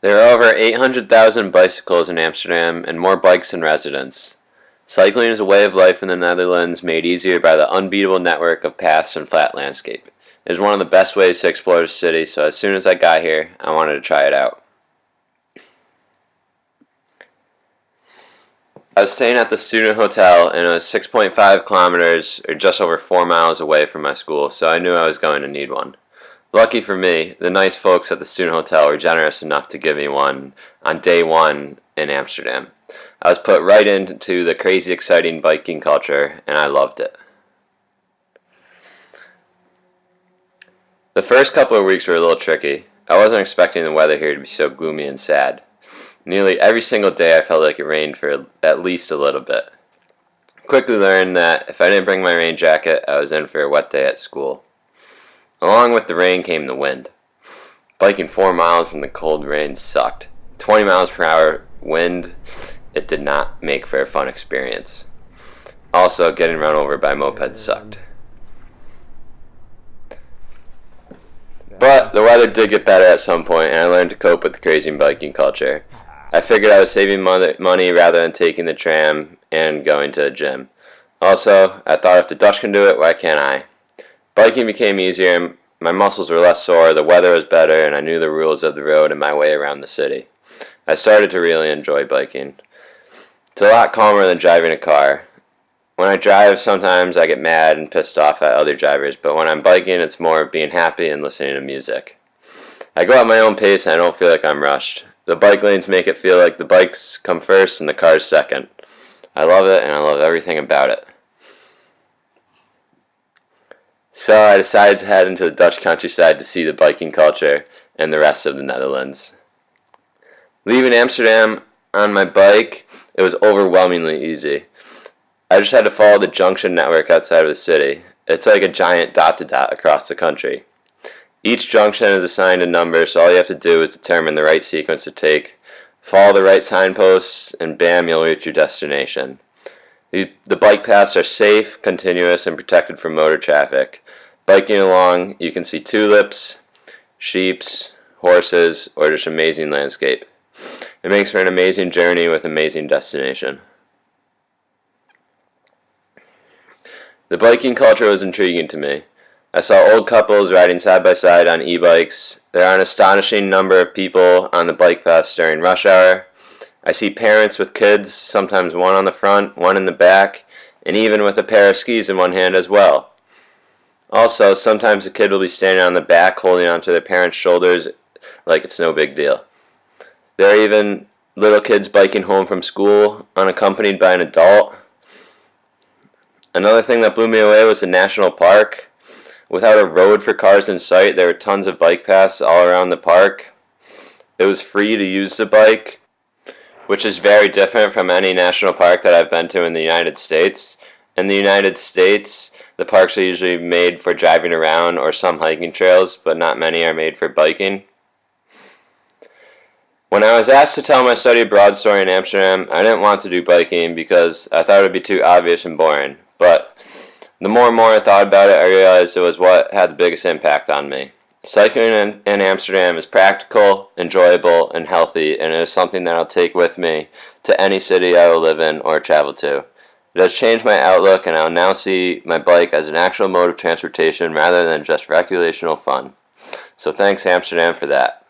There are over 800,000 bicycles in Amsterdam and more bikes than residents. Cycling is a way of life in the Netherlands made easier by the unbeatable network of paths and flat landscape. It is one of the best ways to explore the city, so as soon as I got here, I wanted to try it out. I was staying at the student hotel and it was 6.5 kilometers or just over 4 miles away from my school, so I knew I was going to need one. Lucky for me, the nice folks at the student hotel were generous enough to give me one on day one in Amsterdam. I was put right into the crazy exciting biking culture and I loved it. The first couple of weeks were a little tricky. I wasn't expecting the weather here to be so gloomy and sad. Nearly every single day I felt like it rained for at least a little bit. Quickly learned that if I didn't bring my rain jacket, I was in for a wet day at school. Along with the rain came the wind. Biking 4 miles in the cold rain sucked. 20 miles per hour wind, it did not make for a fun experience. Also, getting run over by mopeds sucked. But the weather did get better at some point, and I learned to cope with the crazy biking culture. I figured I was saving money rather than taking the tram and going to the gym. Also, I thought if the Dutch can do it, why can't I? Biking became easier, my muscles were less sore, the weather was better, and I knew the rules of the road and my way around the city. I started to really enjoy biking. It's a lot calmer than driving a car. When I drive, sometimes I get mad and pissed off at other drivers, but when I'm biking, it's more of being happy and listening to music. I go at my own pace and I don't feel like I'm rushed. The bike lanes make it feel like the bikes come first and the cars second. I love it and I love everything about it. So I decided to head into the Dutch countryside to see the biking culture and the rest of the Netherlands. Leaving Amsterdam on my bike, it was overwhelmingly easy. I just had to follow the junction network outside of the city. It's like a giant dot-to-dot across the country. Each junction is assigned a number, so all you have to do is determine the right sequence to take, follow the right signposts, and bam, you'll reach your destination. The bike paths are safe, continuous, and protected from motor traffic. Biking along, you can see tulips, sheeps, horses, or just amazing landscape. It makes for an amazing journey with amazing destination. The biking culture was intriguing to me. I saw old couples riding side by side on e-bikes. There are an astonishing number of people on the bike paths during rush hour. I see parents with kids, sometimes one on the front, one in the back, and even with a pair of skis in one hand as well. Also, sometimes a kid will be standing on the back holding onto their parents' shoulders like it's no big deal. There are even little kids biking home from school, unaccompanied by an adult. Another thing that blew me away was the national park. Without a road for cars in sight, there were tons of bike paths all around the park. It was free to use the bike, which is very different from any national park that I've been to in the United States. In the United States, the parks are usually made for driving around or some hiking trails, but not many are made for biking. When I was asked to tell my study abroad story in Amsterdam, I didn't want to do biking because I thought it would be too obvious and boring. But the more and more I thought about it, I realized it was what had the biggest impact on me. Cycling in Amsterdam is practical, enjoyable, and healthy, and it is something that I'll take with me to any city I will live in or travel to. It has changed my outlook, and I will now see my bike as an actual mode of transportation rather than just recreational fun. So thanks Amsterdam for that.